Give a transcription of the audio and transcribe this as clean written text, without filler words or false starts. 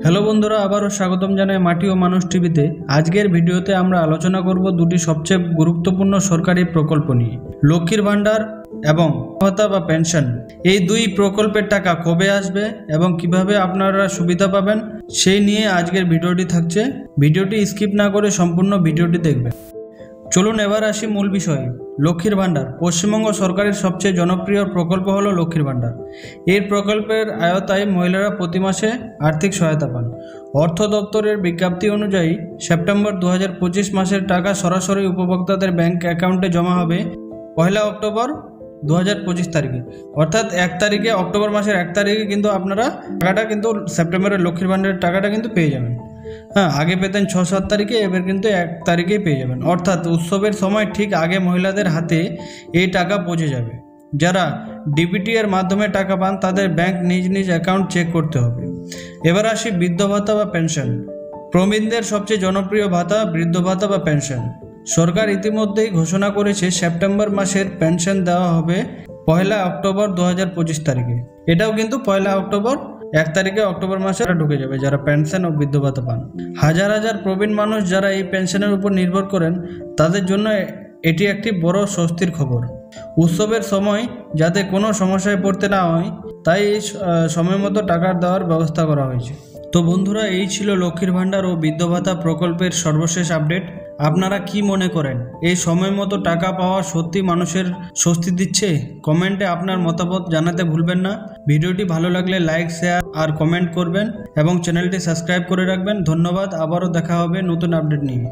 Hello বন্ধুরা, আবারও স্বাগতম জানাই মাটি ও মানুষ টিভিতে। আজকের ভিডিওতে আমরা আলোচনা করব দুটি সবচেয়ে গুরুত্বপূর্ণ সরকারি প্রকল্প নিয়ে, লক্ষ্মীর ভান্ডার এবং ভাতা বা পেনশন। এই দুই প্রকল্পের টাকা কবে আসবে এবং কিভাবে আপনারা সুবিধা পাবেন সেই নিয়ে আজকের ভিডিওটি থাকছে। ভিডিওটি স্কিপ না করে সম্পূর্ণ ভিডিওটি দেখবেন। চলুন এবার আসি মূল বিষয়ে। লক্ষ্মীর ভান্ডার পশ্চিমবঙ্গ সরকারের সবচেয়ে জনপ্রিয় প্রকল্প হলো লক্ষ্মীর ভান্ডার। এই প্রকল্পের আওতায় মহিলারা প্রতি মাসে আর্থিক সহায়তা পান। অর্থ দপ্তরের বিজ্ঞপ্তি অনুযায়ী সেপ্টেম্বর 2025 মাসের টাকা সরাসরি উপভোক্তাদের ব্যাংক অ্যাকাউন্টে জমা হবে 1 অক্টোবর 2025 তারিখে, অর্থাৎ 1 তারিখে, অক্টোবর মাসের 1 তারিখে কিন্তু আপনারা টাকাটা কিন্তু সেপ্টেম্বরের লক্ষ্মীর ভান্ডারের টাকাটা কিন্তু পেয়ে যাবেন। হ্যাঁ, আগে পেতেন 6-7 তারিখে, এবার কিন্তু 1 তারিখেই পেয়ে যাবেন। অর্থাৎ উৎসবের সময় ঠিক আগে মহিলাদের হাতে এই টাকা পৌঁছে যাবে। যারা ডিবিটি এর মাধ্যমে টাকা পান তাদের ব্যাংক নিজ নিজ অ্যাকাউন্ট চেক করতে হবে। এবার আসি বৃদ্ধ ভাতা বা পেনশন। প্রবীণদের সবচেয়ে জনপ্রিয় ভাতা বৃদ্ধ ভাতা বা পেনশন। সরকার ইতিমধ্যেই ঘোষণা করেছে সেপ্টেম্বর মাসের পেনশন দেওয়া হবে 1 অক্টোবর 2025 তারিখে। এটাও কিন্তু 1 অক্টোবর 1 তারিখে অক্টোবর মাসে ঢুকে যাবে যারা পেনশন ও বৃদ্ধ ভাতা পান। হাজার হাজার প্রবীণ মানুষ যারা এই পেনশনের উপর নির্ভর করেন তাদের জন্য এটি একটি বড় স্বস্তির খবর। উৎসবের সময় যাতে কোনো সমস্যায় পড়তে না হয় তাই সময় মতো টাকা দেওয়ার ব্যবস্থা করা হয়েছে। তো বন্ধুরা, এই ছিল লক্ষ্মীর ভান্ডার ও বৃদ্ধ ভাতা প্রকল্পের সর্বশেষ আপডেট। আপনারা কি মনে করেন, এই সময় মতো টাকা পাওয়া সত্যি মানুষের স্বস্তি দিচ্ছে? কমেন্টে আপনার মতামত জানাতে ভুলবেন না। ভিডিওটি ভালো লাগলে লাইক, শেয়ার আর কমেন্ট করবেন এবং চ্যানেলটি সাবস্ক্রাইব করে রাখবেন। ধন্যবাদ। আবারও দেখা হবে নতুন আপডেট নিয়ে।